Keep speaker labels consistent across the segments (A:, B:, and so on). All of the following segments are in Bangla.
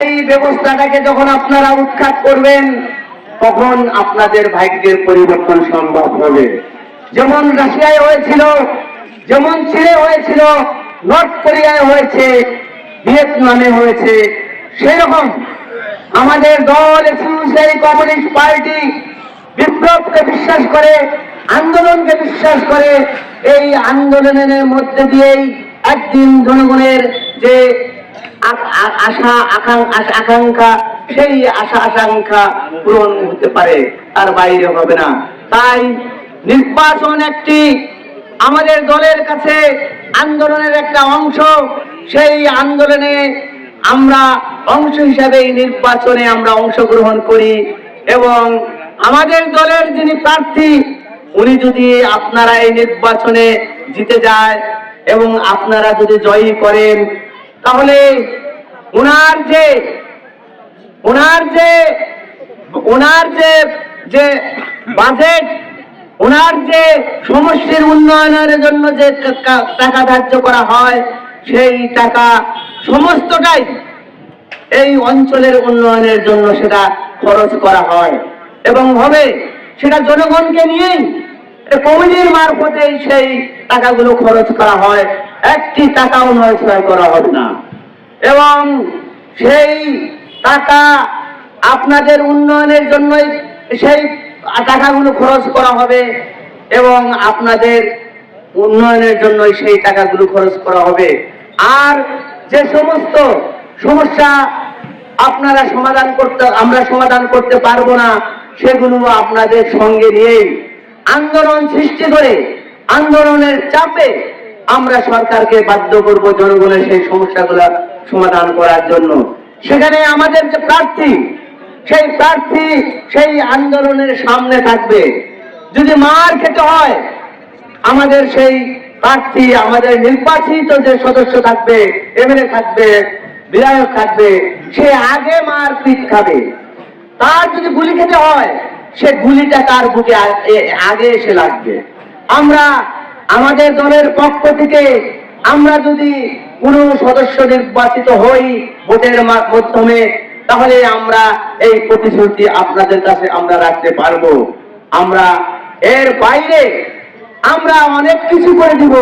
A: এই ব্যবস্থাটাকে যখন আপনারা উৎখাত করবেন তখন আপনাদের ভাগ্যের পরিবর্তন সম্ভব হবে। যেমন রাশিয়ায় হয়েছিল, যেমন চীনে হয়েছিল, নর্থ কোরিয়ায় হয়েছে, ভিয়েতনামে হয়েছে, সেই রকম আমাদের দল এসইউসিআই কমিউনিস্ট পার্টি বিপ্লবকে বিশ্বাস করে, আন্দোলনকে বিশ্বাস করে। এই আন্দোলনের মধ্যে দিয়েই একদিন জনগণের যে আশা আকাঙ্ক্ষা, সেই আশা আকাঙ্ক্ষা পূরণ হতে পারে, তার বাইরে হবে না। তাই নির্বাচন একটি আমাদের দলের কাছে আন্দোলনের একটা অংশ। সেই আন্দোলনে আমরা অংশ হিসাবে এই নির্বাচনে আমরা অংশগ্রহণ করি এবং আমাদের দলের যিনি প্রার্থী উনি যদি আপনারা এই নির্বাচনে জিতে যায় এবং আপনারা যদি জয়ী করেন, তাহলে ওনার যে বাজেট, ওনার যে সমষ্টির উন্নয়নের জন্য যে টাকা ধার্য করা হয়, সেই টাকা সমস্তটাই এই অঞ্চলের উন্নয়নের জন্য সেটা খরচ করা হয় এবং হবে সেটা জনগণকে নিয়েই কমিটির মারফতেই সেই টাকাগুলো খরচ করা হয়। একটি টাকাও নয় করা হবে না এবং সেই টাকা আপনাদের উন্নয়নের জন্যই সেই টাকাগুলো খরচ করা হবে এবং আপনাদের উন্নয়নের জন্যই সেই টাকাগুলো খরচ করা হবে। আর যে সমস্ত সমস্যা আপনারা আমরা সমাধান করতে পারবো না, সেগুলো আপনাদের সঙ্গে নিয়েই আন্দোলন সৃষ্টি করে আন্দোলনের চাপে আমরা সরকারকে বাধ্য করব জনগণের সেই সমস্যাগুলো সমাধান করার জন্য। সেখানে আমাদের যে প্রার্থী, সেই প্রার্থী সেই আন্দোলনের সামনে থাকবে। যদি মার খেতে হয়, আমাদের সেই প্রার্থী, আমাদের নির্বাচিত যে সদস্য থাকবে, এমএলএ থাকবে, বিধায়ক থাকবে, সে আগে মার পিঠ খাবে। তার যদি গুলি খেতে হয়, সে গুলিটা তার বুকে আগে এসে লাগবে। আমরা আমাদের দলের পক্ষ থেকে আমরা যদি কোন সদস্য নির্বাচিত হই ভোটের মাধ্যমে, তাহলে আমরা এই প্রতিশ্রুতি আপনাদের কাছে আমরা রাখতে পারবো। আমরা এর বাইরে আমরা অনেক কিছু করে দিব,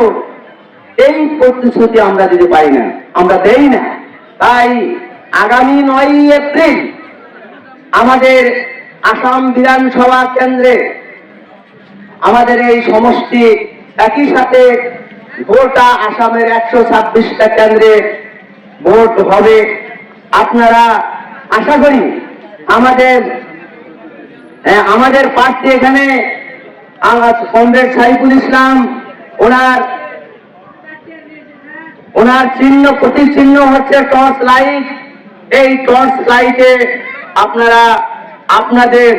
A: এই প্রতিশ্রুতি আমরা দিতে পারি না, আমরা দেই না। তাই আগামী 9 এপ্রিল আমাদের আসাম বিধানসভা কেন্দ্রে আমাদের এই সমষ্টি, একই সাথে গোটা আসামের 126টা কেন্দ্রে ভোট হবে। আপনারা আশা করি আমাদের প্রার্থী এখানে কমরেড সাইফুল ইসলাম, ওনার চিহ্ন, প্রতীক চিহ্ন হচ্ছে টর্চ লাইট। এই টর্চ লাইটে আপনারা আপনাদের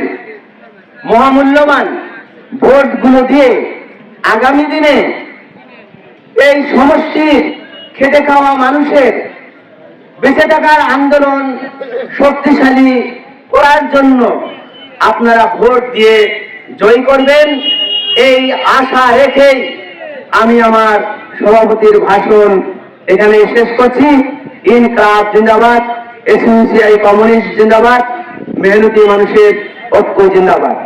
A: মহামূল্যবান ভোটগুলো দিয়ে আগামী দিনে এই সমষ্টির খেটে খাওয়া মানুষের বেঁচে থাকার আন্দোলন শক্তিশালী করার জন্য আপনারা ভোট দিয়ে জয়ী করবেন, এই আশা রেখেই আমি আমার সভাপতির ভাষণ এখানে শেষ করছি। ইনকলাব জিন্দাবাদ, এসইউসিআই কমিউনিস্ট জিন্দাবাদ, মেহনতি মানুষের ঐক্য জিন্দাবাদ।